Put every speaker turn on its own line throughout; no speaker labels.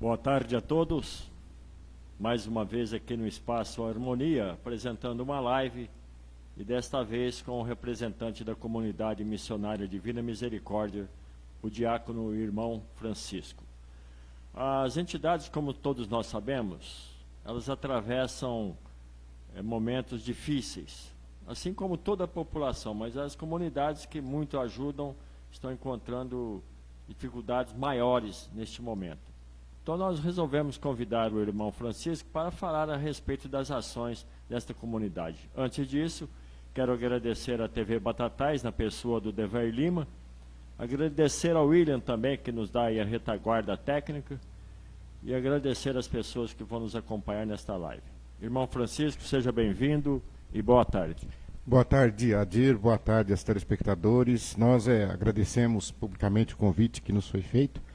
Boa tarde a todos. Mais uma vez aqui no Espaço Harmonia, apresentando uma live, e desta vez com o representante da comunidade missionária Divina Misericórdia, o diácono irmão Francisco. As entidades, como todos nós sabemos, elas atravessam momentos difíceis, assim como toda a população, mas as comunidades que muito ajudam estão encontrando dificuldades maiores neste momento. Então nós resolvemos convidar o irmão Francisco para falar a respeito das ações desta comunidade. Antes disso, quero agradecer à TV Batatais, na pessoa do Dever Lima, agradecer ao William também, que nos dá aí a retaguarda técnica, e agradecer às pessoas que vão nos acompanhar nesta live. Irmão Francisco, seja bem-vindo e boa tarde.
Boa tarde, Adir, boa tarde aos telespectadores. Nós agradecemos publicamente o convite que nos foi feito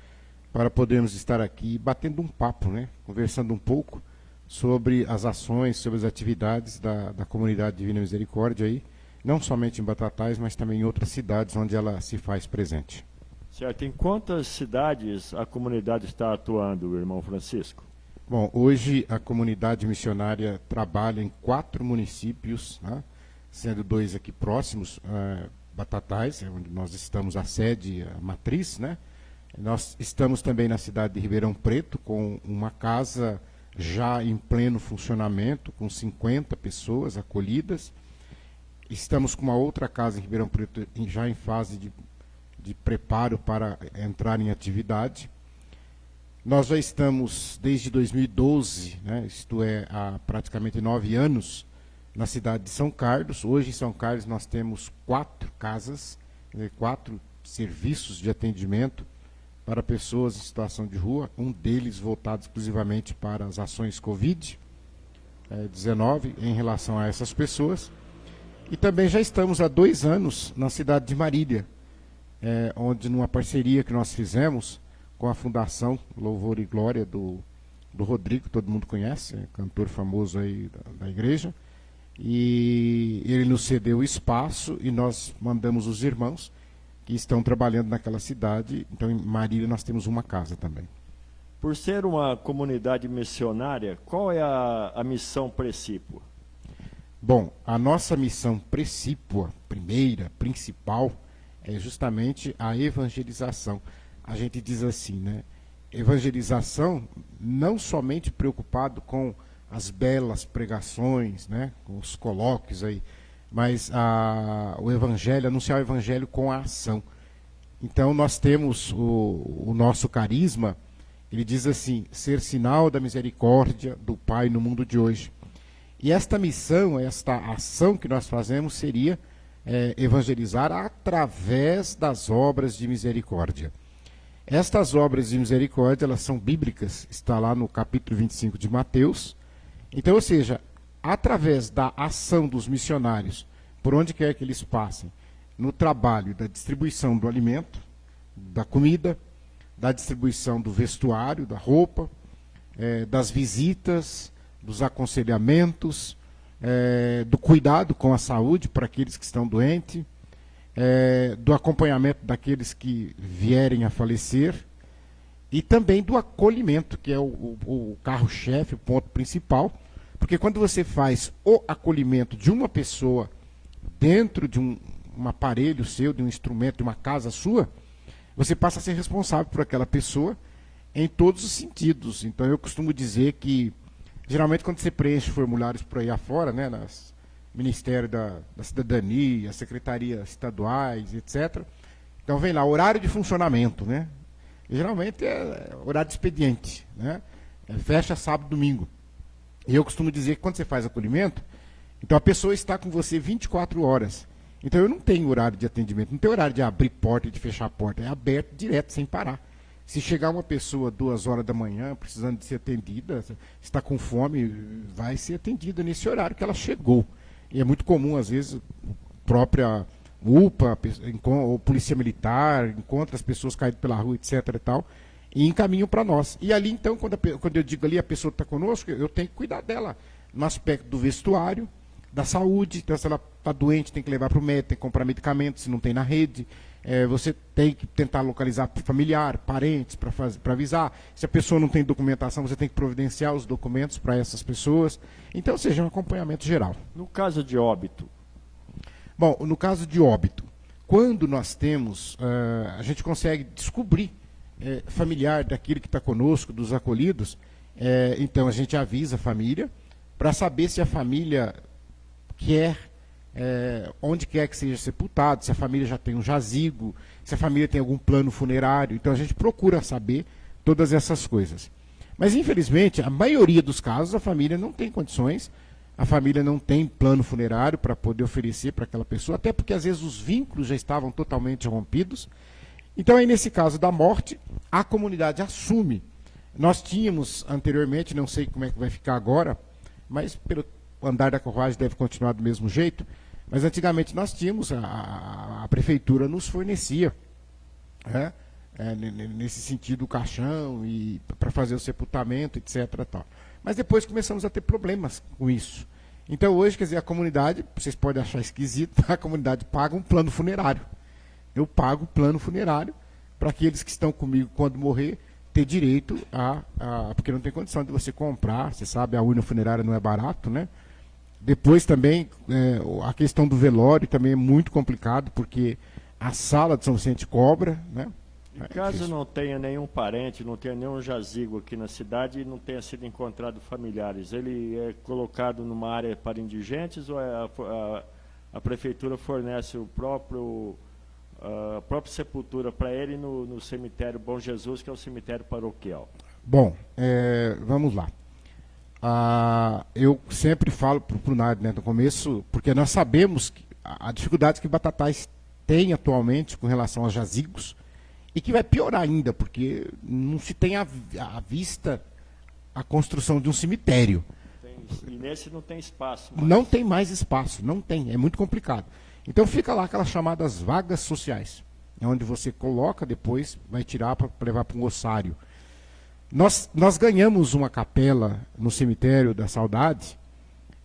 para podermos estar aqui batendo um papo, né? Conversando um pouco sobre as ações, sobre as atividades da comunidade Divina Misericórdia, aí, não somente em Batatais, mas também em outras cidades onde ela se faz presente.
Certo. Em quantas cidades a comunidade está atuando, irmão Francisco?
Bom, hoje a comunidade missionária trabalha em 4 municípios, né? Sendo 2 aqui próximos, Batatais, onde nós estamos, a sede, a matriz, né? Nós estamos também na cidade de Ribeirão Preto, com uma casa já em pleno funcionamento, com 50 pessoas acolhidas. Estamos com uma outra casa em Ribeirão Preto, já em fase de preparo para entrar em atividade. Nós já estamos desde 2012, né, isto é, há praticamente 9 anos, na cidade de São Carlos. Hoje em São Carlos nós temos 4 casas, 4 serviços de atendimento para pessoas em situação de rua, um deles voltado exclusivamente para as ações Covid-19 em relação a essas pessoas. E também já estamos há 2 anos na cidade de Marília, onde numa parceria que nós fizemos com a Fundação Louvor e Glória do Rodrigo, todo mundo conhece, cantor famoso aí da igreja, e ele nos cedeu o espaço e nós mandamos os irmãos que estão trabalhando naquela cidade. Então em Marília nós temos uma casa também.
Por ser uma comunidade missionária, qual é a missão precípua?
Bom, a nossa missão precípua, primeira, principal, é justamente a evangelização. A gente diz assim, né? Evangelização não somente preocupado com as belas pregações, né? Com os colóquios aí, mas o evangelho, anunciar o evangelho com a ação. Então nós temos o nosso carisma, ele diz assim: ser sinal da misericórdia do Pai no mundo de hoje. E esta missão, esta ação que nós fazemos seria evangelizar através das obras de misericórdia. Estas obras de misericórdia, elas são bíblicas, está lá no capítulo 25 de Mateus. Então, ou seja, através da ação dos missionários, por onde quer que eles passem, no trabalho da distribuição do alimento, da comida, da distribuição do vestuário, da roupa, das visitas, dos aconselhamentos, do cuidado com a saúde para aqueles que estão doentes, do acompanhamento daqueles que vierem a falecer, e também do acolhimento, que é o carro-chefe, o ponto principal, porque quando você faz o acolhimento de uma pessoa dentro de um aparelho seu, de um instrumento, de uma casa sua, você passa a ser responsável por aquela pessoa em todos os sentidos. Então eu costumo dizer que, geralmente quando você preenche formulários por aí afora, né, nas Ministério da Cidadania, Secretarias Estaduais, etc., então vem lá, horário de funcionamento, né? Geralmente é horário de expediente, né? Fecha sábado, domingo. E eu costumo dizer que quando você faz acolhimento, então a pessoa está com você 24 horas. Então eu não tenho horário de atendimento, não tenho horário de abrir porta e de fechar a porta, é aberto direto, sem parar. Se chegar uma pessoa 2 horas da manhã, precisando de ser atendida, está com fome, vai ser atendida nesse horário que ela chegou. E é muito comum, às vezes, própria UPA, ou Polícia Militar, encontra as pessoas caídas pela rua, etc. e tal, e encaminham para nós. E ali, então, quando eu digo ali, a pessoa está conosco, eu tenho que cuidar dela no aspecto do vestuário, da saúde. Então, se ela está doente, tem que levar para o médico, tem que comprar medicamentos, se não tem na rede. Você tem que tentar localizar familiar, parentes, para avisar. Se a pessoa não tem documentação, você tem que providenciar os documentos para essas pessoas. Então, seja um acompanhamento geral.
No caso de óbito?
Bom, no caso de óbito, quando nós temos, a gente consegue descobrir familiar daquele que está conosco, dos acolhidos, então a gente avisa a família para saber se a família quer, onde quer que seja sepultado, se a família já tem um jazigo, se a família tem algum plano funerário. Então a gente procura saber todas essas coisas. Mas infelizmente, a maioria dos casos, a família não tem condições, a família não tem plano funerário para poder oferecer para aquela pessoa, até porque às vezes os vínculos já estavam totalmente rompidos. Então aí nesse caso da morte, a comunidade assume. Nós tínhamos anteriormente, não sei como é que vai ficar agora, mas pelo andar da carruagem deve continuar do mesmo jeito, mas antigamente nós tínhamos, a prefeitura nos fornecia, nesse sentido, o caixão e para fazer o sepultamento, etc. Tal. Mas depois começamos a ter problemas com isso. Então hoje, quer dizer, a comunidade, vocês podem achar esquisito, a comunidade paga um plano funerário. Eu pago o plano funerário para aqueles que estão comigo quando morrer ter direito porque não tem condição de você comprar, você sabe, a urna funerária não é barato, né? Depois também, a questão do velório também é muito complicado, porque a sala de São Vicente cobra, né?
Caso não tenha nenhum parente, não tenha nenhum jazigo aqui na cidade e não tenha sido encontrado familiares, ele é colocado numa área para indigentes ou a prefeitura fornece a própria sepultura para ele no cemitério Bom Jesus, que é o cemitério paroquial?
Bom, vamos lá. Eu sempre falo para o Nádio, né, no começo, porque nós sabemos a dificuldade que Batatais tem atualmente com relação aos jazigos, e que vai piorar ainda, porque não se tem à vista a construção de um cemitério.
E nesse não tem espaço mais.
Não tem mais espaço, não tem, é muito complicado. Então fica lá aquelas chamadas vagas sociais, onde você coloca, depois vai tirar para levar para um ossário. Nós ganhamos uma capela no cemitério da Saudade,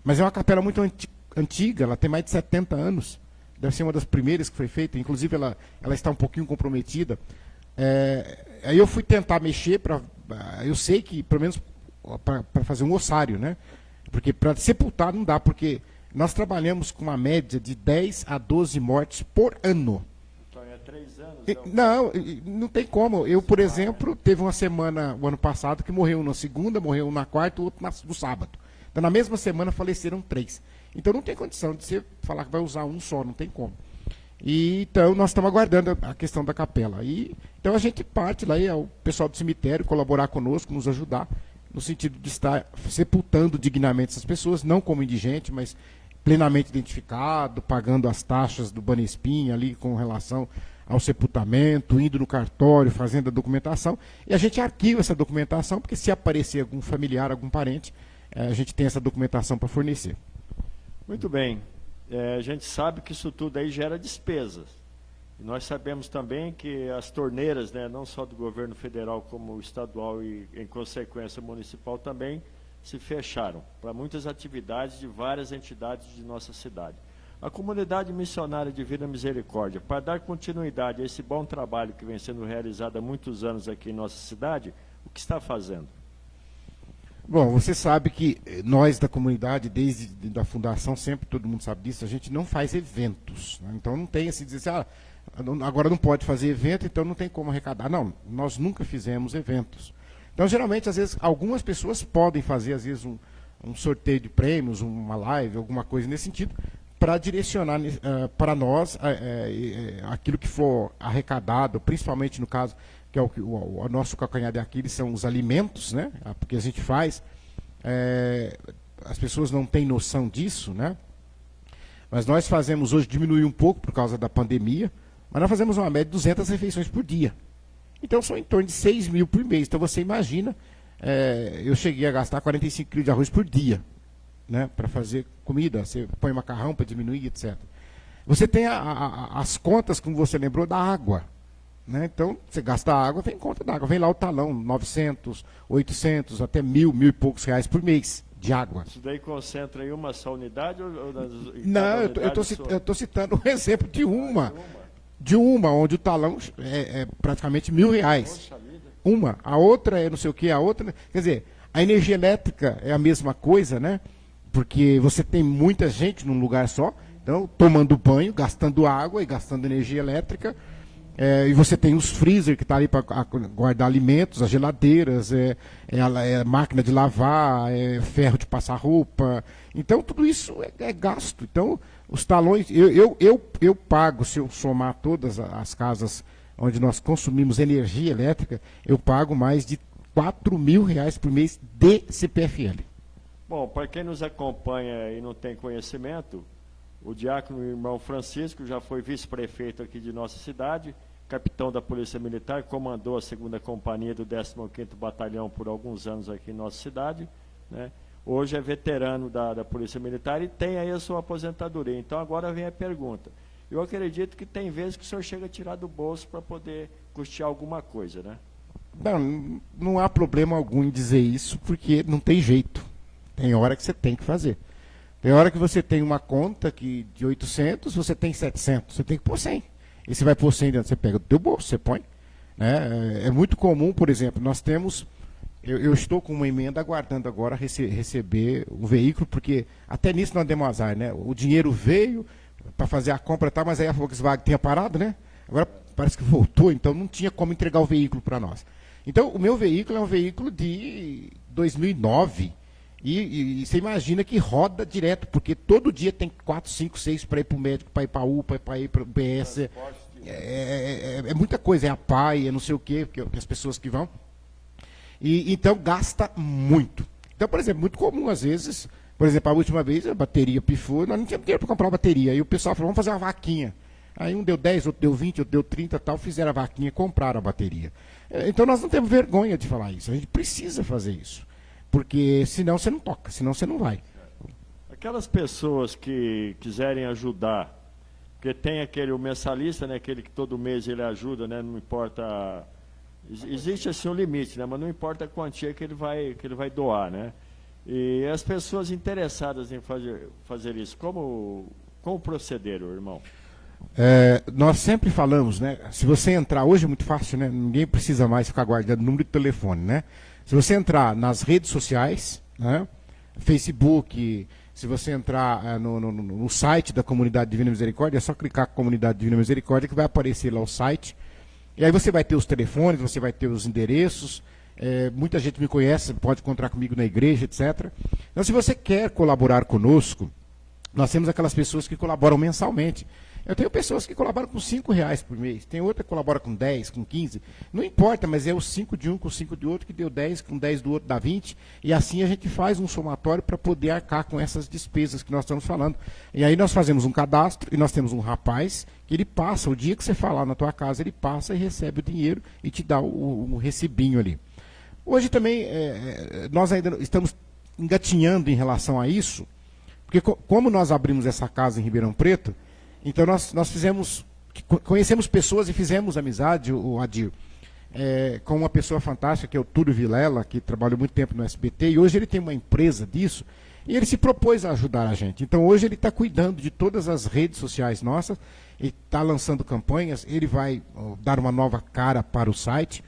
mas é uma capela muito antiga, ela tem mais de 70 anos. Deve ser uma das primeiras que foi feita, inclusive ela está um pouquinho comprometida. Aí eu fui tentar mexer, eu sei que, pelo menos, para fazer um ossário, né? Porque para sepultar não dá, porque nós trabalhamos com uma média de 10 a 12 mortes por ano.
Então é 3 anos?
Não tem como. Eu, por exemplo, teve uma semana, o ano passado, que morreu um na segunda, morreu um na quarta, o outro no sábado. Então, na mesma semana, faleceram 3. Então, não tem condição de você falar que vai usar um só, não tem como. Então, nós estamos aguardando a questão da capela. Então, a gente parte lá, e o pessoal do cemitério colaborar conosco, nos ajudar, no sentido de estar sepultando dignamente essas pessoas, não como indigente, mas plenamente identificado, pagando as taxas do Banespin ali com relação ao sepultamento, indo no cartório, fazendo a documentação, e a gente arquiva essa documentação, porque se aparecer algum familiar, algum parente, a gente tem essa documentação para fornecer.
Muito bem. A gente sabe que isso tudo aí gera despesas. E nós sabemos também que as torneiras, né, não só do governo federal como estadual e, em consequência, municipal também, se fecharam para muitas atividades de várias entidades de nossa cidade. A comunidade missionária Divina Misericórdia, para dar continuidade a esse bom trabalho que vem sendo realizado há muitos anos aqui em nossa cidade, o que está fazendo?
Bom, você sabe que nós da comunidade, desde a fundação, sempre todo mundo sabe disso, a gente não faz eventos. Né? Então não tem assim, dizer assim, agora não pode fazer evento, então não tem como arrecadar. Não, nós nunca fizemos eventos. Então, geralmente, às vezes, algumas pessoas podem fazer, às vezes, um sorteio de prêmios, uma live, alguma coisa nesse sentido, para direcionar para nós aquilo que for arrecadado, principalmente no caso, que é o nosso calcanhar de Aquiles, são os alimentos, né? Porque a gente faz, as pessoas não têm noção disso, né? Mas nós fazemos hoje, diminuiu um pouco por causa da pandemia, mas nós fazemos uma média de 200 refeições por dia. Então são em torno de 6 mil por mês. Então você imagina, eu cheguei a gastar 45 quilos de arroz por dia, né, para fazer comida. Você põe macarrão para diminuir, etc. Você tem as contas, como você lembrou, da água. Né? Então você gasta água, vem conta da água. Vem lá o talão, 900, 800, até 1.000 e poucos reais por mês. de água.
Isso daí concentra em uma só unidade?
Não, eu estou citando um exemplo de uma, onde o talão é praticamente R$ 1.000.
Poxa vida.
Uma, a outra é não sei o que, a outra... Quer dizer, a energia elétrica é a mesma coisa, né? Porque você tem muita gente num lugar só, então tomando banho, gastando água e gastando energia elétrica. E você tem os freezer que está ali para guardar alimentos, as geladeiras, a máquina de lavar, ferro de passar roupa. Então, tudo isso é gasto. Então, os talões... Eu pago, se eu somar todas as casas onde nós consumimos energia elétrica, eu pago mais de R$ 4.000 por mês de CPFL.
Bom, para quem nos acompanha e não tem conhecimento, o diácono irmão Francisco já foi vice-prefeito aqui de nossa cidade, capitão da Polícia Militar, comandou a 2ª Companhia do 15º Batalhão por alguns anos aqui em nossa cidade, né? Hoje é veterano da Polícia Militar e tem aí a sua aposentadoria. Então agora vem a pergunta. Eu acredito que tem vezes que o senhor chega a tirar do bolso para poder custear alguma coisa, né?
Não há problema algum em dizer isso, porque não tem jeito. Tem hora que você tem que fazer. Tem hora que você tem uma conta que de 800, você tem 700, você tem que pôr 100. E você vai pôr 100 dentro, você pega do teu bolso, você põe. Né? É muito comum, por exemplo, nós temos... Eu estou com uma emenda aguardando agora receber um veículo, porque até nisso nós demos azar, né? O dinheiro veio para fazer a compra, tá, mas aí a Volkswagen tinha parado, né? Agora parece que voltou, então não tinha como entregar o veículo para nós. Então, o meu veículo é um veículo de 2009, e você imagina que roda direto, porque todo dia tem 4, 5, 6 para ir para o médico, para ir para a UPA, para ir para o BS. É muita coisa, é a PAI, é não sei o quê, porque as pessoas que vão. E então gasta muito. Então, por exemplo, muito comum às vezes, por exemplo, a última vez a bateria pifou, nós não tínhamos dinheiro para comprar uma bateria. Aí o pessoal falou, vamos fazer uma vaquinha. Aí um deu 10, outro deu 20, outro deu 30 tal, fizeram a vaquinha e compraram a bateria. Então nós não temos vergonha de falar isso, a gente precisa fazer isso. Porque senão você não toca, senão você não vai.
Aquelas pessoas que quiserem ajudar, porque tem o mensalista, né, aquele que todo mês ele ajuda, né, não importa... Existe assim um limite, né? Mas não importa a quantia que ele vai doar, né? E as pessoas interessadas em fazer isso, como proceder, irmão?
Nós sempre falamos, né? Se você entrar, hoje é muito fácil, né? Ninguém precisa mais ficar guardando número de telefone, né? Se você entrar nas redes sociais, né? Facebook, se você entrar no site da Comunidade Divina Misericórdia, é só clicar Comunidade Divina Misericórdia que vai aparecer lá o site. E aí você vai ter os telefones, você vai ter os endereços, muita gente me conhece, pode encontrar comigo na igreja, etc. Então, se você quer colaborar conosco, nós temos aquelas pessoas que colaboram mensalmente. Eu tenho pessoas que colaboram com R$ 5 por mês, tem outra que colabora com 10, com 15, não importa, mas é os 5 de um com 5 de outro, que deu 10, com 10 do outro dá 20, e assim a gente faz um somatório para poder arcar com essas despesas que nós estamos falando. E aí nós fazemos um cadastro, e nós temos um rapaz, que ele passa, o dia que você falar na tua casa, ele passa e recebe o dinheiro e te dá o recibinho ali. Hoje também, nós ainda estamos engatinhando em relação a isso, porque como nós abrimos essa casa em Ribeirão Preto, então nós conhecemos pessoas e fizemos amizade, o Adir, com uma pessoa fantástica, que é o Túlio Vilela, que trabalhou muito tempo no SBT, e hoje ele tem uma empresa disso, e ele se propôs a ajudar a gente. Então hoje ele está cuidando de todas as redes sociais nossas, ele está lançando campanhas, ele vai dar uma nova cara para o site.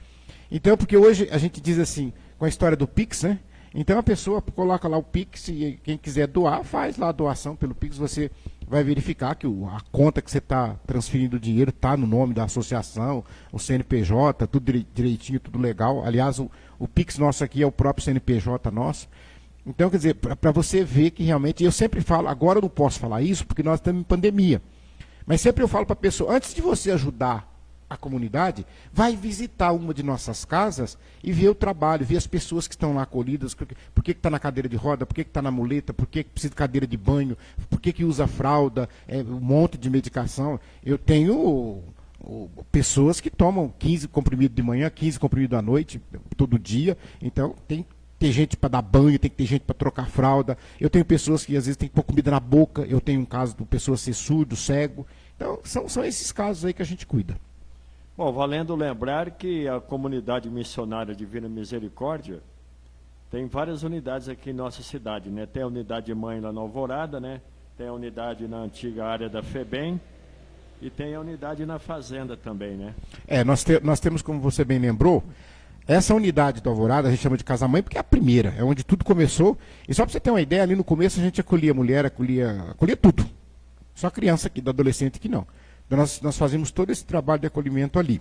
Então, porque hoje a gente diz assim, com a história do Pix, né? Então a pessoa coloca lá o Pix e quem quiser doar, faz lá a doação pelo Pix, você vai verificar que a conta que você está transferindo o dinheiro está no nome da associação, o CNPJ, tudo direitinho, tudo legal. Aliás, o Pix nosso aqui é o próprio CNPJ nosso. Então, quer dizer, para você ver que realmente, eu sempre falo, agora eu não posso falar isso porque nós estamos em pandemia, mas sempre eu falo para a pessoa, antes de você ajudar a comunidade, vai visitar uma de nossas casas e ver o trabalho, ver as pessoas que estão lá acolhidas, por que está na cadeira de roda, por que está na muleta, por que precisa de cadeira de banho, por que usa fralda, um monte de medicação. Eu tenho pessoas que tomam 15 comprimidos de manhã, 15 comprimidos à noite, todo dia, então tem que ter gente para dar banho, tem que ter gente para trocar fralda. Eu tenho pessoas que às vezes têm que pôr comida na boca, eu tenho um caso de pessoa ser surdo, cego. Então são esses casos aí que a gente cuida.
Bom, valendo lembrar que a Comunidade Missionária Divina Misericórdia, Tem várias unidades aqui em nossa cidade, né? Tem a unidade mãe lá na Alvorada, né? Tem a unidade na antiga área da FEBEM e tem a unidade na Fazenda também, né?
Nós temos, como você bem lembrou, essa unidade do Alvorada, a gente chama de Casa-Mãe, porque é a primeira, é onde tudo começou. E só para você ter uma ideia, ali no começo a gente acolhia mulher, acolhia tudo. Só criança aqui, do adolescente que não. Então nós fazíamos todo esse trabalho de acolhimento ali.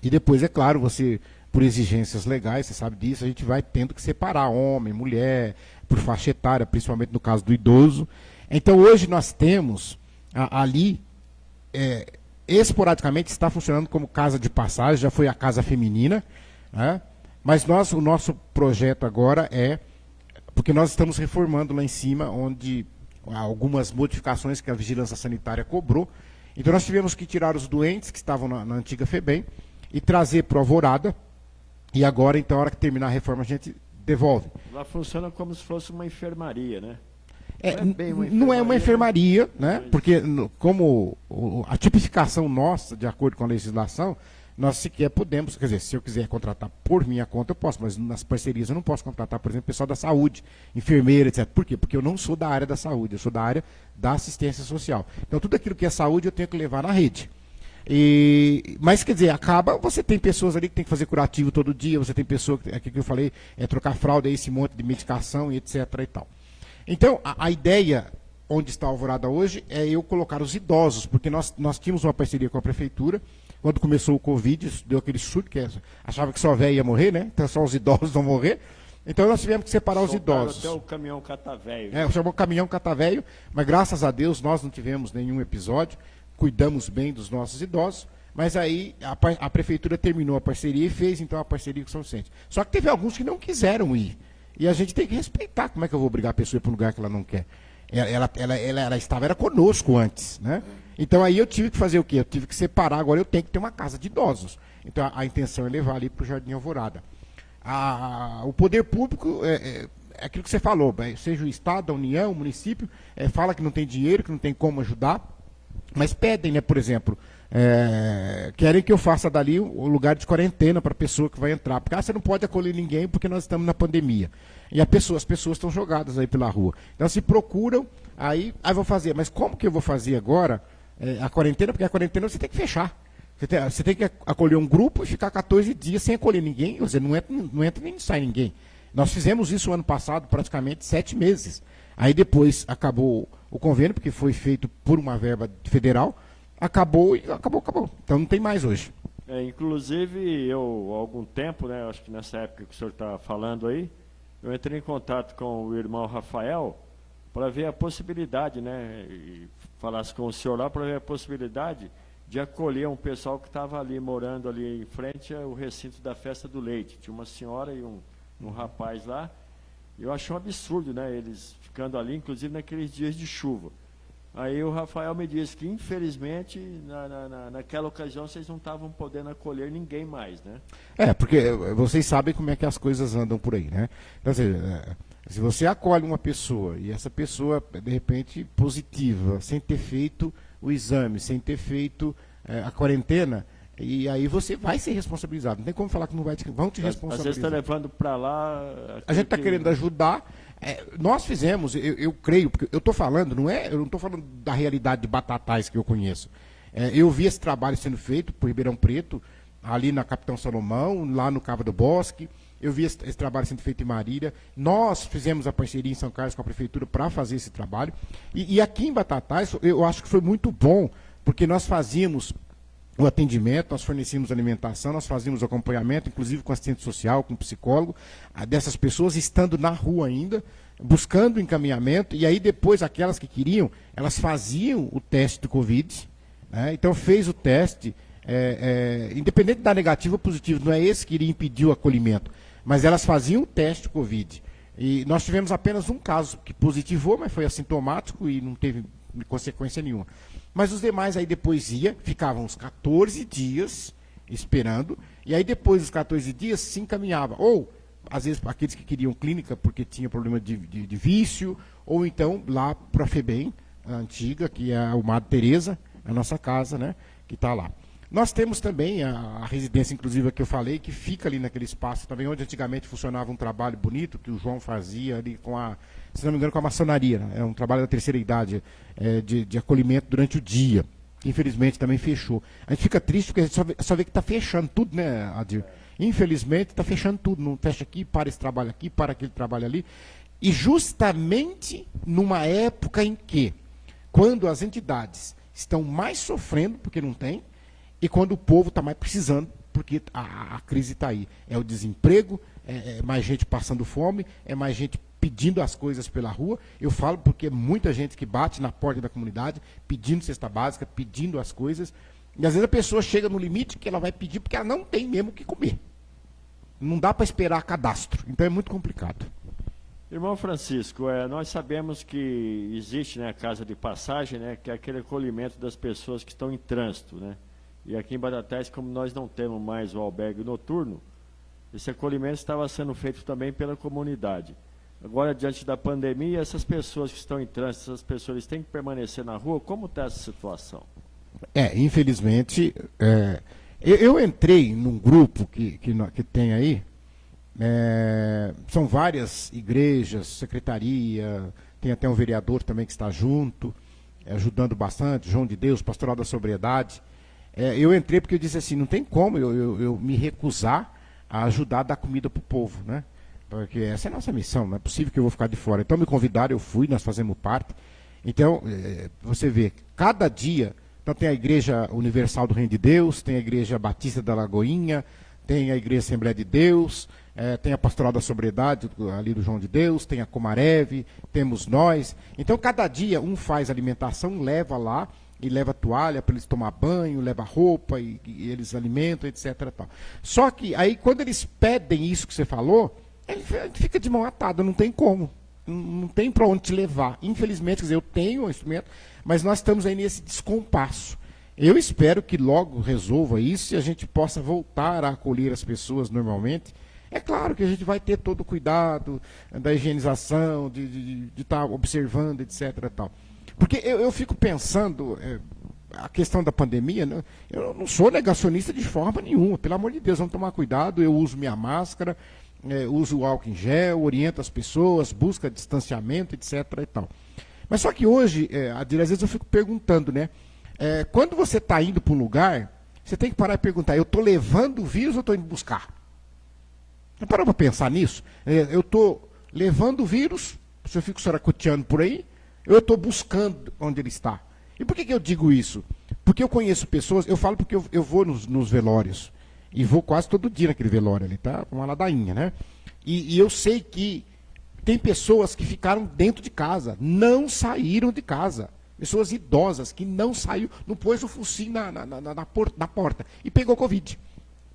E depois, é claro, você, por exigências legais, você sabe disso, a gente vai tendo que separar homem, mulher, por faixa etária, principalmente no caso do idoso. Então hoje nós temos ali, esporadicamente está funcionando como casa de passagem, já foi a casa feminina, né? Mas o nosso projeto agora porque nós estamos reformando lá em cima, onde algumas modificações que a vigilância sanitária cobrou. Então nós tivemos que tirar os doentes que estavam na antiga FEBEM e trazer para o Alvorada, e agora, então, a hora que terminar a reforma, a gente devolve.
Lá funciona como se fosse uma enfermaria, né?
Não é uma enfermaria, né? Porque como a tipificação nossa, de acordo com a legislação, nós sequer podemos, quer dizer, se eu quiser contratar por minha conta, eu posso, mas nas parcerias eu não posso contratar, por exemplo, pessoal da saúde, enfermeira, etc. Por quê? Porque eu não sou da área da saúde, eu sou da área da assistência social. Então, tudo aquilo que é saúde eu tenho que levar na rede. Mas, quer dizer, você tem pessoas ali que tem que fazer curativo todo dia, você tem pessoa, aqui que eu falei, trocar fralda, esse monte de medicação e etc. e tal. Então, a ideia, onde está a Alvorada hoje, é eu colocar os idosos, porque nós tínhamos uma parceria com a prefeitura, quando começou o Covid, deu aquele surto, achava que só velho ia morrer, né? Então só os idosos vão morrer. Então nós tivemos que separar os idosos.
Até o caminhão catavéio.
Chamou caminhão catavéio, mas graças a Deus nós não tivemos nenhum episódio, cuidamos bem dos nossos idosos, mas aí a prefeitura terminou a parceria e fez então a parceria com o São Vicente. Só que teve alguns que não quiseram ir. E a gente tem que respeitar. Como é que eu vou obrigar a pessoa a ir para um lugar que ela não quer? Ela estava conosco antes, né? Então aí eu tive que fazer o quê? Eu tive que separar, agora eu tenho que ter uma casa de idosos. Então a intenção é levar ali para o Jardim Alvorada. O poder público é aquilo que você falou, seja o Estado, a União, o município, fala que não tem dinheiro, que não tem como ajudar, mas pedem, né, por exemplo, querem que eu faça dali o lugar de quarentena para a pessoa que vai entrar. Porque você não pode acolher ninguém porque nós estamos na pandemia. E as pessoas estão jogadas aí pela rua. Então se procuram, aí vou fazer. Mas como que eu vou fazer agora a quarentena? Porque a quarentena você tem que fechar. Você tem que acolher um grupo e ficar 14 dias sem acolher ninguém. Ou seja, não entra nem sai ninguém. Nós fizemos isso ano passado, praticamente 7 meses. Aí depois acabou o convênio, porque foi feito por uma verba federal. Acabou. Então não tem mais hoje.
Inclusive, eu, há algum tempo, né, acho que nessa época que o senhor está falando aí, eu entrei em contato com o irmão Rafael para ver a possibilidade, né, e falasse com o senhor lá para ver a possibilidade de acolher um pessoal que estava ali, morando ali em frente ao recinto da Festa do Leite. Tinha uma senhora e um rapaz lá. Eu achei um absurdo, né, eles ficando ali, inclusive naqueles dias de chuva. Aí o Rafael me disse que, infelizmente, naquela ocasião, vocês não estavam podendo acolher ninguém mais, né?
Porque vocês sabem como é que as coisas andam por aí, né? Então, se você acolhe uma pessoa e essa pessoa, de repente, positiva, sem ter feito o exame, sem ter feito a quarentena, e aí você vai ser responsabilizado. Não tem como falar que não vão te responsabilizar.
Às vezes está levando para lá...
A gente está querendo ajudar. Nós fizemos, eu creio, porque eu estou falando, eu não estou falando da realidade de Batatais que eu conheço. Eu vi esse trabalho sendo feito por Ribeirão Preto, ali na Capitão Salomão, lá no Cabo do Bosque. Eu vi esse trabalho sendo feito em Marília. Nós fizemos a parceria em São Carlos com a Prefeitura para fazer esse trabalho. E aqui em Batatais, eu acho que foi muito bom, porque nós fazíamos o atendimento, nós fornecíamos alimentação, nós fazíamos acompanhamento, inclusive com assistente social, com psicólogo, dessas pessoas estando na rua ainda, buscando encaminhamento, e aí depois aquelas que queriam, elas faziam o teste do Covid, né? Então fez o teste, independente da negativa ou positiva, não é esse que iria impedir o acolhimento, mas elas faziam o teste do Covid. E nós tivemos apenas um caso que positivou, mas foi assintomático e não teve consequência nenhuma. Mas os demais aí depois ficavam uns 14 dias esperando, e aí depois dos 14 dias se encaminhava. Ou, às vezes, aqueles que queriam clínica porque tinha problema de vício, ou então lá para a FEBEM, a antiga, que é o Madre Teresa, a nossa casa, né, que está lá. Nós temos também a residência inclusiva que eu falei, que fica ali naquele espaço também, onde antigamente funcionava um trabalho bonito, que o João fazia ali com se não me engano, com a maçonaria. Né? É um trabalho da terceira idade, de acolhimento durante o dia, que infelizmente também fechou. A gente fica triste porque a gente só vê que está fechando tudo, né, Adir? Infelizmente está fechando tudo, não fecha aqui, para esse trabalho aqui, para aquele trabalho ali. E justamente numa época em que, quando as entidades estão mais sofrendo, porque não tem, e quando o povo está mais precisando, porque a crise está aí. É o desemprego, é mais gente passando fome, é mais gente pedindo as coisas pela rua. Eu falo porque é muita gente que bate na porta da comunidade, pedindo cesta básica, pedindo as coisas. E às vezes a pessoa chega no limite que ela vai pedir porque ela não tem mesmo o que comer. Não dá para esperar cadastro. Então é muito complicado.
Irmão Francisco, nós sabemos que existe, né, a casa de passagem, né, que é aquele acolhimento das pessoas que estão em trânsito, né? E aqui em Batatais, como nós não temos mais o albergue noturno, esse acolhimento estava sendo feito também pela comunidade. Agora, diante da pandemia, essas pessoas que estão em trânsito, essas pessoas eles têm que permanecer na rua, como está essa situação?
Infelizmente, eu entrei num grupo que tem aí, são várias igrejas, secretaria, tem até um vereador também que está junto, ajudando bastante, João de Deus, Pastoral da Sobriedade. Eu entrei porque eu disse assim, não tem como eu me recusar a ajudar a dar comida para o povo, né? Porque essa é a nossa missão, não é possível que eu vou ficar de fora. Então me convidaram, eu fui, nós fazemos parte. Então, você vê, cada dia, então tem a Igreja Universal do Reino de Deus, tem a Igreja Batista da Lagoinha, tem a Igreja Assembleia de Deus, tem a Pastoral da Sobriedade, ali do João de Deus, tem a Comareve, temos nós. Então, cada dia um faz alimentação, leva lá, e leva toalha para eles tomar banho, leva roupa, e eles alimentam, etc. Tal. Só que aí, quando eles pedem isso que você falou, a gente fica de mão atada, não tem como. Não tem para onde te levar. Infelizmente, quer dizer, eu tenho um instrumento, mas nós estamos aí nesse descompasso. Eu espero que logo resolva isso e a gente possa voltar a acolher as pessoas normalmente. É claro que a gente vai ter todo o cuidado da higienização, de estar observando, etc. Tal. Porque eu fico pensando, a questão da pandemia, né? Eu não sou negacionista de forma nenhuma, pelo amor de Deus, vamos tomar cuidado, eu uso minha máscara, uso o álcool em gel, oriento as pessoas, busca distanciamento, etc. E tal. Mas só que hoje, às vezes eu fico perguntando, né? Quando você está indo para um lugar, você tem que parar e perguntar, eu estou levando o vírus ou estou indo buscar? Não parou para pensar nisso? Eu estou levando o vírus, se eu fico saracoteando por aí, eu estou buscando onde ele está. E por que eu digo isso? Porque eu conheço pessoas, eu falo porque eu vou nos velórios, e vou quase todo dia naquele velório ali, tá? Uma ladainha, né? E eu sei que tem pessoas que ficaram dentro de casa, não saíram de casa. Pessoas idosas que não saiu, não pôs o focinho na porta e pegou Covid.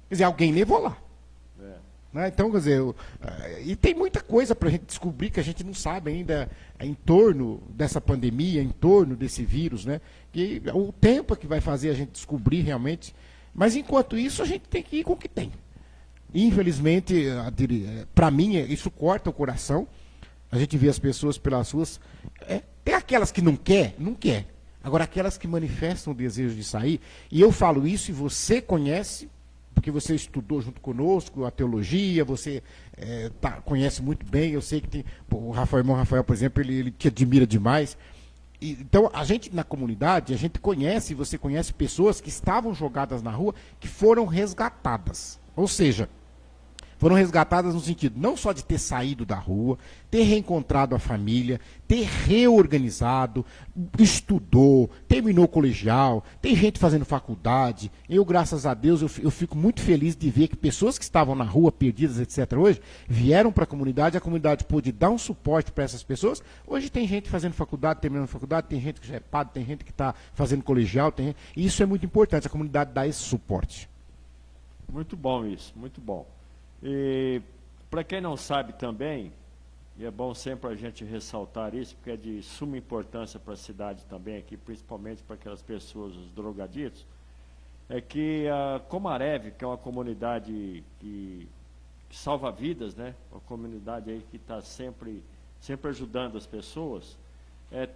Quer dizer, alguém levou lá. Né? Então, quer dizer, e tem muita coisa para a gente descobrir que a gente não sabe ainda em torno dessa pandemia, em torno desse vírus, né? Que o tempo que vai fazer a gente descobrir realmente. Mas enquanto isso, a gente tem que ir com o que tem. Infelizmente, para mim, isso corta o coração. A gente vê as pessoas pelas ruas. Tem aquelas que não quer. Agora, aquelas que manifestam o desejo de sair. E eu falo isso e você conhece, porque você estudou junto conosco a teologia, você conhece muito bem, eu sei que tem. O irmão Rafael, por exemplo, ele te admira demais. Então, a gente na comunidade, a gente conhece, você conhece pessoas que estavam jogadas na rua, que foram resgatadas. Ou seja, foram resgatadas no sentido não só de ter saído da rua, ter reencontrado a família, ter reorganizado, estudou, terminou o colegial, tem gente fazendo faculdade. Eu, graças a Deus, eu fico muito feliz de ver que pessoas que estavam na rua, perdidas, etc., hoje, vieram para a comunidade pôde dar um suporte para essas pessoas. Hoje tem gente fazendo faculdade, terminando faculdade, tem gente que já é padre, tem gente que está fazendo colegial, e isso é muito importante, a comunidade dá esse suporte.
Muito bom isso, muito bom. E para quem não sabe também, e é bom sempre a gente ressaltar isso, porque é de suma importância para a cidade também aqui, principalmente para aquelas pessoas, os drogaditos, é que a Comareve, que é uma comunidade que salva vidas, né? Uma comunidade aí que está sempre ajudando as pessoas,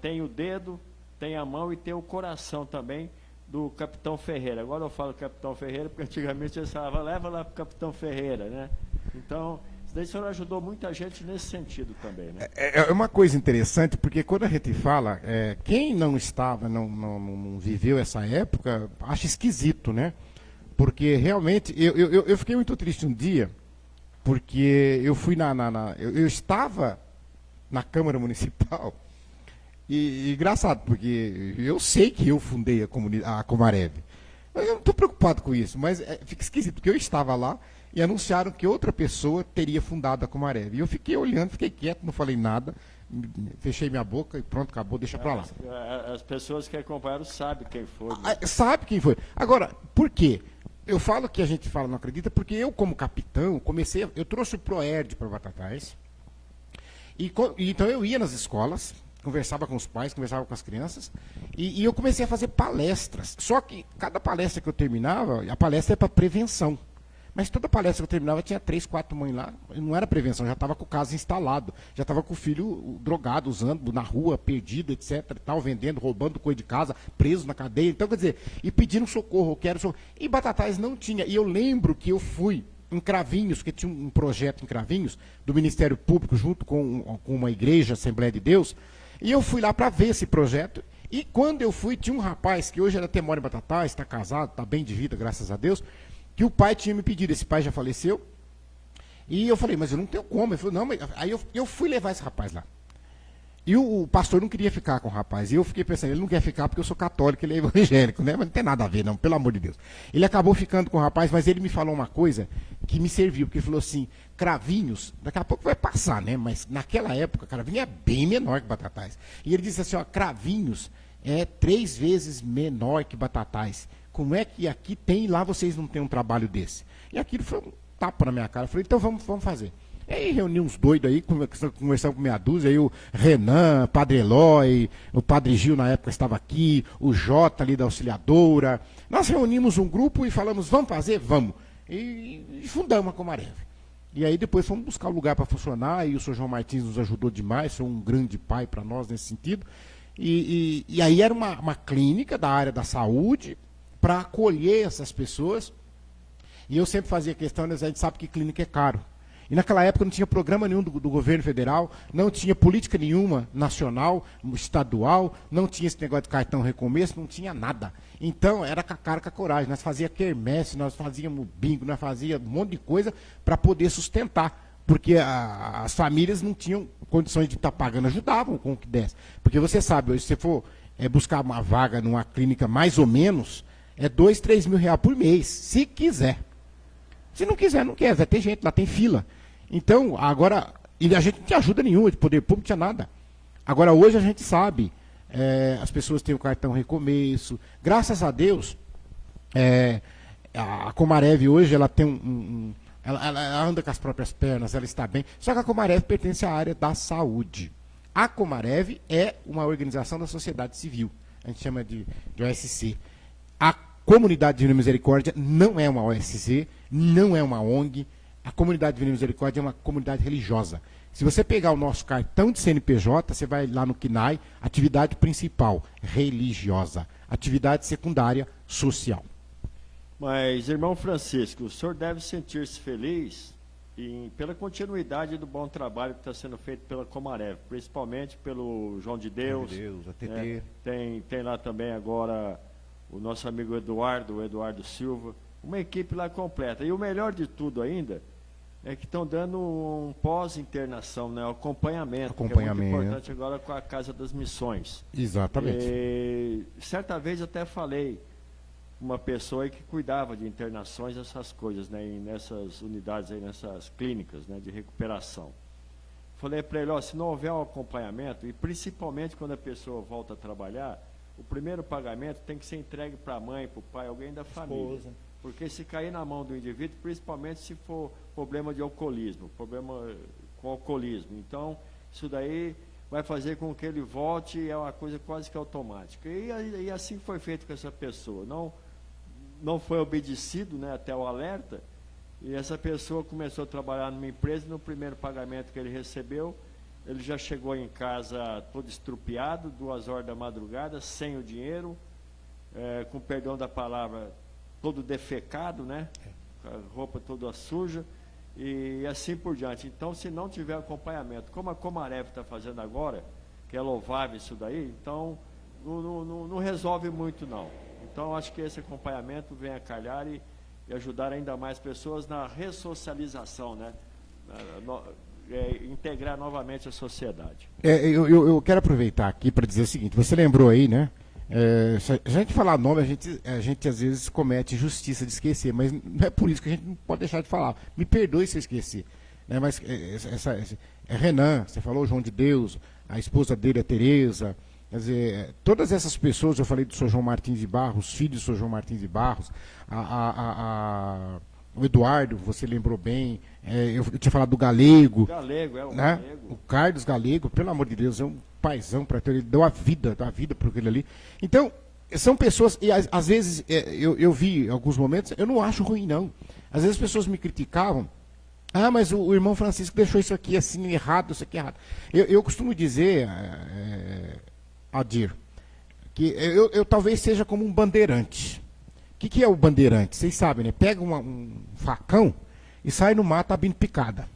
tem o dedo, tem a mão e tem o coração também do Capitão Ferreira. Agora eu falo Capitão Ferreira, porque antigamente eles falavam, leva lá para o Capitão Ferreira, né? Então, isso daí o senhor ajudou muita gente nesse sentido também, né?
É uma coisa interessante, porque quando a gente fala, quem não estava, não viveu essa época, acha esquisito, né? Porque realmente, eu fiquei muito triste um dia, porque eu fui eu estava na Câmara Municipal, e engraçado, porque eu sei que eu fundei a Comarev. Eu não estou preocupado com isso, mas fica esquisito, porque eu estava lá e anunciaram que outra pessoa teria fundado a Comarev. E eu fiquei olhando, fiquei quieto, não falei nada, fechei minha boca e pronto, acabou, deixa pra lá.
As pessoas que acompanharam sabem quem foi. Né?
Sabe quem foi. Agora, por quê? Eu falo que a gente fala não acredita, porque eu, como capitão, eu trouxe o Proerd para Batatais. Então eu ia nas escolas, conversava com os pais, conversava com as crianças, e eu comecei a fazer palestras. Só que cada palestra que eu terminava, a palestra é para prevenção. Mas toda palestra que eu terminava tinha 3, 4 mães lá, não era prevenção, já estava com o caso instalado, já estava com o filho drogado, usando na rua, perdido, etc, tal, vendendo, roubando coisa de casa, preso na cadeia. Então, quer dizer, e pedindo socorro, eu quero socorro. E Batatais não tinha. E eu lembro que eu fui em Cravinhos, que tinha um projeto em Cravinhos, do Ministério Público, junto com uma igreja, Assembleia de Deus, e eu fui lá para ver esse projeto. E quando eu fui, tinha um rapaz que hoje era até mora em Batatais, está casado, está bem de vida, graças a Deus, que o pai tinha me pedido, esse pai já faleceu, e eu falei, mas eu não tenho como. Ele falou, não, mas... Aí eu fui levar esse rapaz lá. E o pastor não queria ficar com o rapaz, e eu fiquei pensando, ele não quer ficar porque eu sou católico, ele é evangélico, né? Mas não tem nada a ver, não, pelo amor de Deus. Ele acabou ficando com o rapaz, mas ele me falou uma coisa que me serviu, porque ele falou assim, Cravinhos, daqui a pouco vai passar, né? Mas naquela época, Cravinhos é bem menor que Batatais. E ele disse assim, ó, Cravinhos é 3 vezes menor que Batatais. Como é que aqui tem e lá vocês não têm um trabalho desse? E aquilo foi um tapa na minha cara. Eu falei, então vamos fazer. E aí reuni uns doidos aí, conversando com meia dúzia, aí o Renan, Padre Eloy, o Padre Gil na época estava aqui, o Jota ali da Auxiliadora. Nós reunimos um grupo e falamos, vamos fazer? Vamos. E fundamos a Comarev. E aí depois fomos buscar um lugar para funcionar, e o Sr. João Martins nos ajudou demais, foi um grande pai para nós nesse sentido. E aí era uma clínica da área da saúde, para acolher essas pessoas. E eu sempre fazia questão, a gente sabe que clínica é caro. E naquela época não tinha programa nenhum do governo federal, não tinha política nenhuma nacional, estadual, não tinha esse negócio de cartão recomeço, não tinha nada. Então era com a cara, com a coragem. Nós fazíamos quermesse, nós fazíamos bingo, nós fazíamos um monte de coisa para poder sustentar. Porque as famílias não tinham condições de estar pagando, ajudavam com o que desse. Porque você sabe, hoje se você for buscar uma vaga numa clínica mais ou menos, é 2, 3 mil reais por mês, se quiser. Se não quiser, não quer. Vai ter gente, lá tem fila. Então, agora, e a gente não tinha ajuda nenhuma, de poder público, não tinha nada. Agora, hoje a gente sabe, as pessoas têm o cartão recomeço. Graças a Deus, a Comarev hoje, ela tem ela anda com as próprias pernas, ela está bem. Só que a Comarev pertence à área da saúde. A Comarev é uma organização da sociedade civil. A gente chama de OSC. A Comunidade Divina Misericórdia não é uma OSC, não é uma ONG. A Comunidade Divina Misericórdia é uma comunidade religiosa. Se você pegar o nosso cartão de CNPJ, você vai lá no CNAE, atividade principal, religiosa. Atividade secundária, social.
Mas, irmão Francisco, o senhor deve sentir-se feliz pela continuidade do bom trabalho que está sendo feito pela Comarev, principalmente pelo João de Deus.
A TT.
Tem lá também agora o nosso amigo o Eduardo Silva, uma equipe lá completa. E o melhor de tudo ainda é que estão dando um pós-internação, né? Acompanhamento, que é muito importante agora com a Casa das Missões.
Exatamente.
Certa vez até falei com uma pessoa aí que cuidava de internações, essas coisas, né? Nessas unidades aí, nessas clínicas, né? De recuperação. Falei para ele, se não houver um acompanhamento, e principalmente quando a pessoa volta a trabalhar, o primeiro pagamento tem que ser entregue para a mãe, para o pai, alguém da família. Esposa. Porque se cair na mão do indivíduo, principalmente se for problema de alcoolismo, problema com alcoolismo. Então, isso daí vai fazer com que ele volte, é uma coisa quase que automática. E assim foi feito com essa pessoa. Não foi obedecido, né, até o alerta, e essa pessoa começou a trabalhar numa empresa, e no primeiro pagamento que ele recebeu, ele já chegou em casa todo estrupiado, 2 horas da madrugada, sem o dinheiro, com perdão da palavra, todo defecado, né? A roupa toda suja e assim por diante. Então, se não tiver acompanhamento, como a Comarev está fazendo agora, que é louvável isso daí, então não resolve muito não. Então, acho que esse acompanhamento vem a calhar e ajudar ainda mais pessoas na ressocialização, né? Integrar novamente a sociedade.
Eu quero aproveitar aqui para dizer o seguinte, você lembrou aí, né? Se a gente falar nome, a gente às vezes comete injustiça de esquecer, mas não é por isso que a gente não pode deixar de falar. Me perdoe se eu esquecer. Né? Mas Renan, você falou João de Deus, a esposa dele, a Tereza, quer dizer, todas essas pessoas, eu falei do Sr. João Martins de Barros, os filhos do Sr. João Martins de Barros, o Eduardo, você lembrou bem, eu tinha falado do Galego.
Galego, o
né?
Galego.
O Carlos Galego, pelo amor de Deus, é um paizão para ele, deu a vida para aquele ali. Então, são pessoas, e às vezes, eu vi alguns momentos, eu não acho ruim, não. Às vezes as pessoas me criticavam, mas o irmão Francisco deixou isso aqui assim errado, isso aqui errado. Eu costumo dizer, Adir, que eu talvez seja como um bandeirante. O que é o bandeirante? Vocês sabem, né? Pega um facão e sai no mato abrindo picada.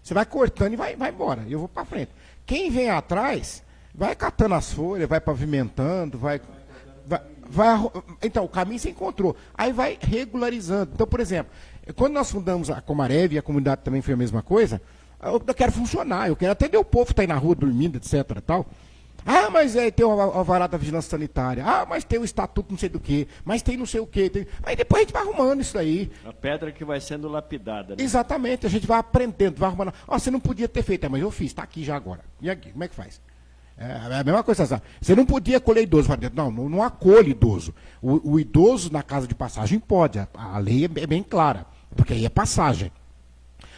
Você vai cortando e vai embora. Eu vou para frente. Quem vem atrás, vai catando as folhas, vai pavimentando, então, o caminho você encontrou. Aí vai regularizando. Então, por exemplo, quando nós fundamos a Comarev, e a comunidade também foi a mesma coisa, eu quero funcionar, eu quero atender o povo que está aí na rua dormindo, etc. Tal. Mas tem uma varada da vigilância sanitária. Mas tem o estatuto não sei do que. Mas tem não sei o que. Aí depois a gente vai arrumando isso aí.
A pedra que vai sendo lapidada, né?
Exatamente. A gente vai aprendendo, vai arrumando. Você não podia ter feito. Mas eu fiz, está aqui já agora. E aqui, como é que faz? É a mesma coisa. Sabe? Você não podia acolher idoso. Não acolhe idoso. O idoso na casa de passagem pode. A lei é bem clara. Porque aí é passagem.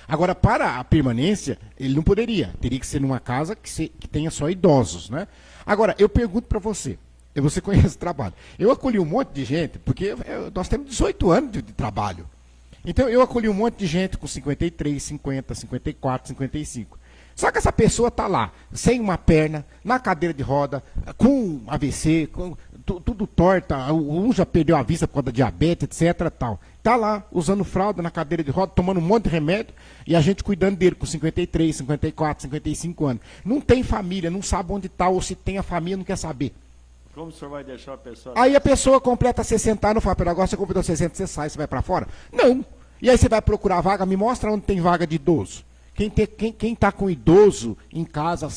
Agora, para a permanência, ele não poderia. Teria que ser numa casa que tenha só idosos, né? Agora, eu pergunto para você. Você conhece o trabalho. Eu acolhi um monte de gente, porque nós temos 18 anos de trabalho. Então, eu acolhi um monte de gente com 53, 50, 54, 55. Só que essa pessoa está lá, sem uma perna, na cadeira de roda, com AVC, com tudo torta, um já perdeu a vista por causa da diabetes, etc. Tal. Está lá, usando fralda na cadeira de roda, tomando um monte de remédio, e a gente cuidando dele com 53, 54, 55 anos. Não tem família, não sabe onde está, ou se tem a família, não quer saber.
Como o senhor vai deixar a pessoa...
Aí a pessoa completa 60 anos, fala, agora você completou 60, você sai, você vai para fora? Não. E aí você vai procurar vaga, me mostra onde tem vaga de idoso. Quem está com idoso em casa,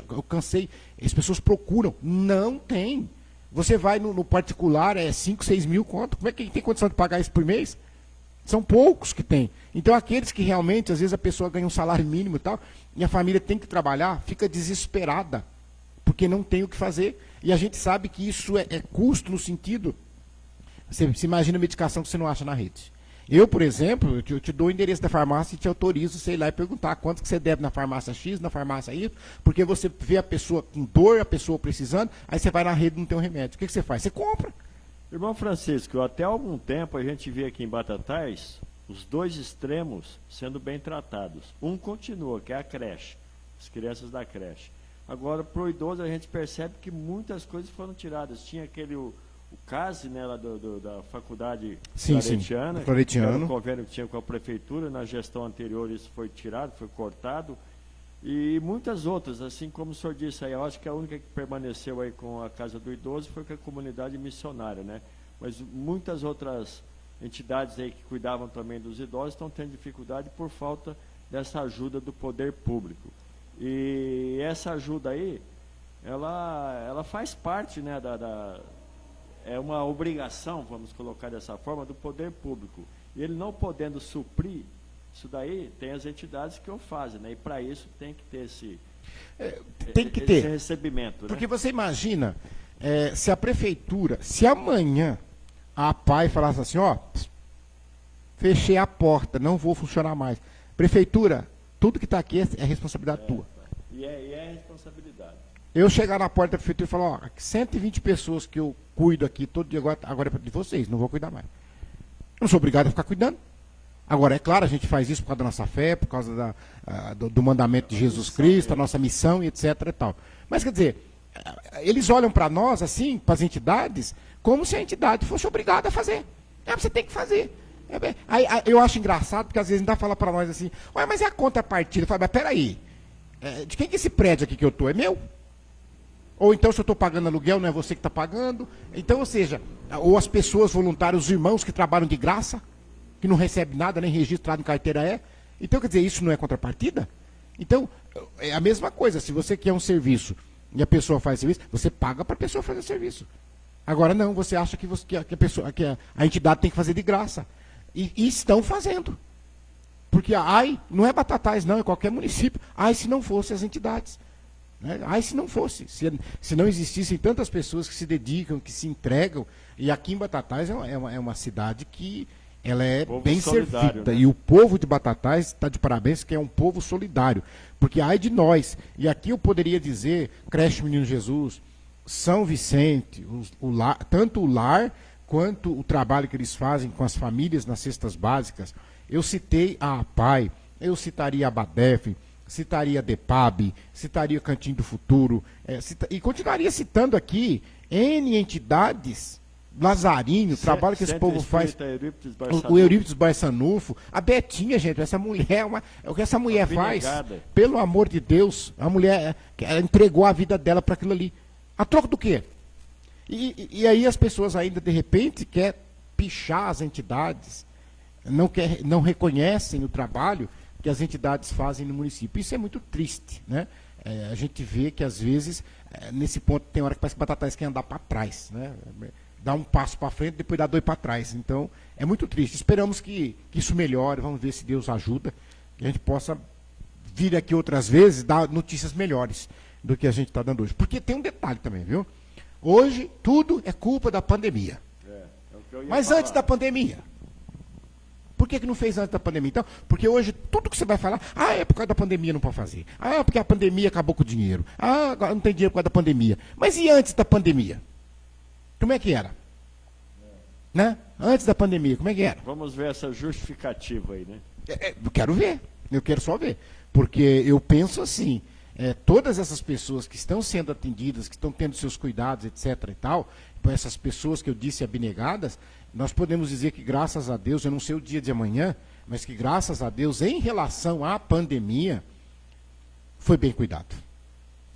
eu cansei, as pessoas procuram, não tem. Você vai no particular, 5, 6 mil conto. Como é que tem condição de pagar isso por mês? São poucos que tem. Então, aqueles que realmente, às vezes a pessoa ganha um salário mínimo e tal, e a família tem que trabalhar, fica desesperada, porque não tem o que fazer. E a gente sabe que isso é custo no sentido... Você se imagina a medicação que você não acha na rede. Eu, por exemplo, eu te dou o endereço da farmácia e te autorizo, sei lá, e perguntar quanto que você deve na farmácia X, na farmácia Y, porque você vê a pessoa com dor, a pessoa precisando, aí você vai na rede e não tem um remédio. O que você faz? Você compra.
Irmão Francisco, até algum tempo a gente vê aqui em Batatais os dois extremos sendo bem tratados. Um continua, que é a creche, as crianças da creche. Agora, para o idoso, a gente percebe que muitas coisas foram tiradas. Tinha o CASE, né, lá da faculdade claretiana, que era um convênio que tinha com a prefeitura, na gestão anterior isso foi tirado, foi cortado, e muitas outras, assim como o senhor disse aí, eu acho que a única que permaneceu aí com a Casa do Idoso foi com a comunidade missionária, né? Mas muitas outras entidades aí que cuidavam também dos idosos estão tendo dificuldade por falta dessa ajuda do poder público. E essa ajuda aí, ela faz parte, né, é uma obrigação, vamos colocar dessa forma, do poder público. E ele não podendo suprir isso daí, tem as entidades que o fazem, né? E para isso tem que ter esse recebimento.
Porque
né?
Você imagina, se a prefeitura, se amanhã a PAI falasse assim, fechei a porta, não vou funcionar mais. Prefeitura, tudo que está aqui é responsabilidade tua.
E é responsabilidade.
Eu chegar na porta da prefeitura e falar, 120 pessoas que eu cuido aqui todo dia, agora é de vocês, não vou cuidar mais. Não sou obrigado a ficar cuidando. Agora, é claro, a gente faz isso por causa da nossa fé, por causa do mandamento de Jesus Cristo, a nossa missão e etc. e tal. Mas, quer dizer, eles olham para nós, assim, para as entidades, como se a entidade fosse obrigada a fazer. Você tem que fazer. Aí, eu acho engraçado, porque às vezes ainda fala para nós assim, ué, mas é a contrapartida. Eu falo, mas peraí, de quem que é esse prédio aqui que eu estou? É meu? Ou então, se eu estou pagando aluguel, não é você que está pagando? Então, ou seja, ou as pessoas voluntárias, os irmãos que trabalham de graça, que não recebem nada, nem registrado em carteira é. Então, quer dizer, isso não é contrapartida? Então, é a mesma coisa. Se você quer um serviço e a pessoa faz serviço, você paga para a pessoa fazer o serviço. Agora não, você acha que, a entidade tem que fazer de graça. E estão fazendo. Porque não é Batatais, não, é qualquer município. Se não fosse as entidades. Né? Se não fosse. Se não existissem tantas pessoas que se dedicam, que se entregam. E aqui em Batatais é uma cidade que ela é bem servida. Né? E o povo de Batatais está de parabéns, que é um povo solidário. Porque ai de nós. E aqui eu poderia dizer, Creche Menino Jesus, São Vicente, tanto o lar quanto o trabalho que eles fazem com as famílias nas cestas básicas. Eu citei a APAI, eu citaria a Badef, citaria a DEPAB, citaria o Cantinho do Futuro, e continuaria citando aqui N entidades, Lazarinho, o trabalho que esse povo faz, o Eurípides Barçanufo, a Betinha, gente, essa mulher, o que essa mulher faz, pelo amor de Deus, a mulher ela entregou a vida dela para aquilo ali. A troca do quê? E aí as pessoas ainda, de repente, querem pichar as entidades, não reconhecem o trabalho que as entidades fazem no município. Isso é muito triste, né? A gente vê que, às vezes, nesse ponto, tem hora que parece que Batatais quer andar para trás, né? Dá um passo para frente, depois dá 2 para trás. Então, é muito triste. Esperamos que isso melhore, vamos ver se Deus ajuda, que a gente possa vir aqui outras vezes, dar notícias melhores do que a gente está dando hoje. Porque tem um detalhe também, viu? Hoje, tudo é culpa da pandemia. Mas antes da pandemia. Por que não fez antes da pandemia? Então, porque hoje, tudo que você vai falar, é por causa da pandemia não pode fazer. É porque a pandemia acabou com o dinheiro. Agora não tem dinheiro por causa da pandemia. Mas e antes da pandemia? Como é que era? Né? Antes da pandemia, como é que era?
Vamos ver essa justificativa aí, né?
Eu quero ver. Eu quero só ver. Porque eu penso assim, todas essas pessoas que estão sendo atendidas, que estão tendo seus cuidados, etc. e tal, essas pessoas que eu disse abnegadas, nós podemos dizer que, graças a Deus, eu não sei o dia de amanhã, mas que, graças a Deus, em relação à pandemia, foi bem cuidado.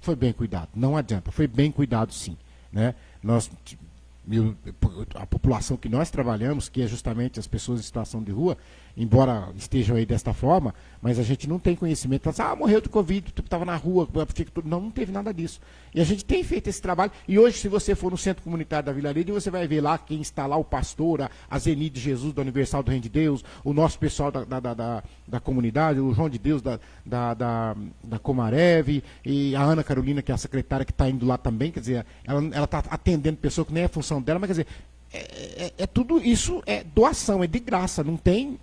Foi bem cuidado. Não adianta. Foi bem cuidado, sim. Né? A população que nós trabalhamos, que é justamente as pessoas em situação de rua, embora estejam aí desta forma, mas a gente não tem conhecimento. Morreu de Covid, estava na rua, não teve nada disso. E a gente tem feito esse trabalho, e hoje, se você for no centro comunitário da Vila Rede, você vai ver lá quem está lá, o pastor, a Zeni de Jesus, da Universal do Reino de Deus, o nosso pessoal da comunidade, o João de Deus da Comarev, e a Ana Carolina, que é a secretária que está indo lá também, quer dizer, ela está atendendo pessoa que nem é função dela, mas quer dizer, tudo isso é doação, é de graça, não tem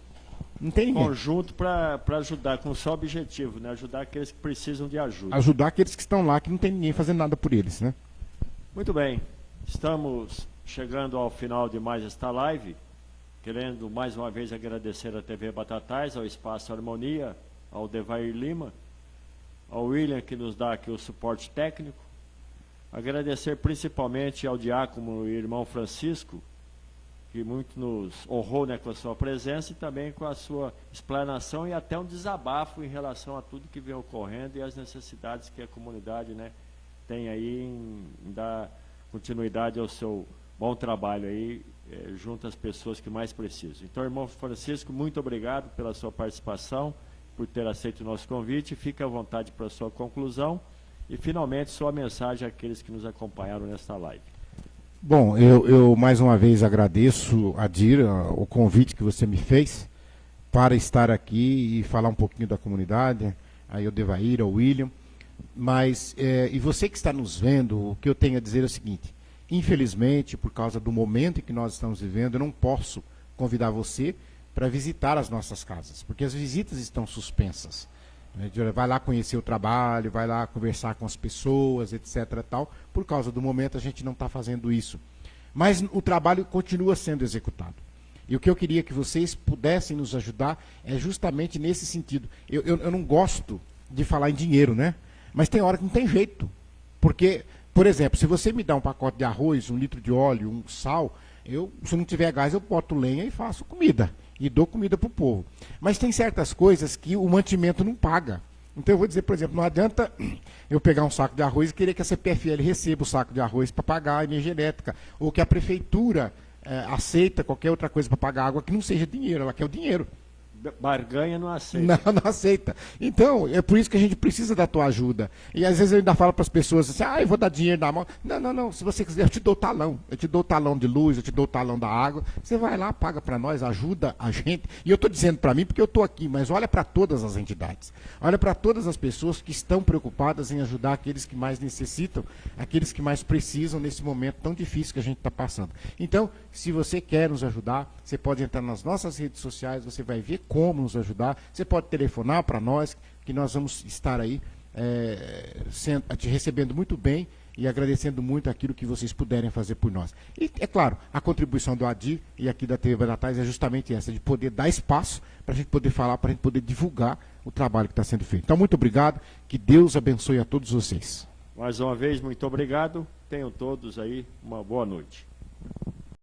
ninguém.
Conjunto para ajudar, com o seu objetivo, né? Ajudar aqueles que precisam de ajuda.
Ajudar aqueles que estão lá, que não tem ninguém fazendo nada por eles, né?
Muito bem. Estamos chegando ao final de mais esta live, querendo mais uma vez agradecer à TV Batatais, ao Espaço Harmonia, ao Devair Lima, ao William, que nos dá aqui o suporte técnico. Agradecer principalmente ao diácono e irmão Francisco, que muito nos honrou, né, com a sua presença e também com a sua explanação e até um desabafo em relação a tudo que vem ocorrendo e as necessidades que a comunidade, né, tem aí em dar continuidade ao seu bom trabalho aí, junto às pessoas que mais precisam. Então, irmão Francisco, muito obrigado pela sua participação, por ter aceito o nosso convite. Fique à vontade para a sua conclusão e, finalmente, sua mensagem àqueles que nos acompanharam nesta live.
Bom, eu mais uma vez agradeço, Adir, o convite que você me fez para estar aqui e falar um pouquinho da comunidade, aí o Devair, o William, mas, e você que está nos vendo, o que eu tenho a dizer é o seguinte: infelizmente, por causa do momento em que nós estamos vivendo, eu não posso convidar você para visitar as nossas casas, porque as visitas estão suspensas. Vai lá conhecer o trabalho, vai lá conversar com as pessoas, etc. Tal. Por causa do momento, a gente não está fazendo isso. Mas o trabalho continua sendo executado. E o que eu queria que vocês pudessem nos ajudar é justamente nesse sentido. Eu não gosto de falar em dinheiro, né? Mas tem hora que não tem jeito. Porque Por exemplo, se você me dá um pacote de arroz, 1 litro de óleo, um sal, se não tiver gás, eu boto lenha e faço comida. E dou comida para o povo. Mas tem certas coisas que o mantimento não paga. Então eu vou dizer, por exemplo, não adianta eu pegar um saco de arroz e querer que a CPFL receba o saco de arroz para pagar a energia elétrica. Ou que a prefeitura aceita qualquer outra coisa para pagar água que não seja dinheiro, ela quer o dinheiro.
Barganha não aceita.
Não, não aceita. Então, é por isso que a gente precisa da tua ajuda. E às vezes eu ainda falo para as pessoas assim, eu vou dar dinheiro na mão. Não, não, não. Se você quiser, eu te dou o talão. Eu te dou o talão de luz, eu te dou o talão da água. Você vai lá, paga para nós, ajuda a gente. E eu estou dizendo para mim porque eu estou aqui, mas olha para todas as entidades. Olha para todas as pessoas que estão preocupadas em ajudar aqueles que mais necessitam, aqueles que mais precisam nesse momento tão difícil que a gente está passando. Então, se você quer nos ajudar, você pode entrar nas nossas redes sociais, você vai ver como nos ajudar. Você pode telefonar para nós, que nós vamos estar aí te recebendo muito bem e agradecendo muito aquilo que vocês puderem fazer por nós. E, é claro, a contribuição do ADIR e aqui da TV Batatais é justamente essa, de poder dar espaço para a gente poder falar, para a gente poder divulgar o trabalho que está sendo feito. Então, muito obrigado, que Deus abençoe a todos vocês.
Mais uma vez, muito obrigado. Tenham todos aí uma boa noite.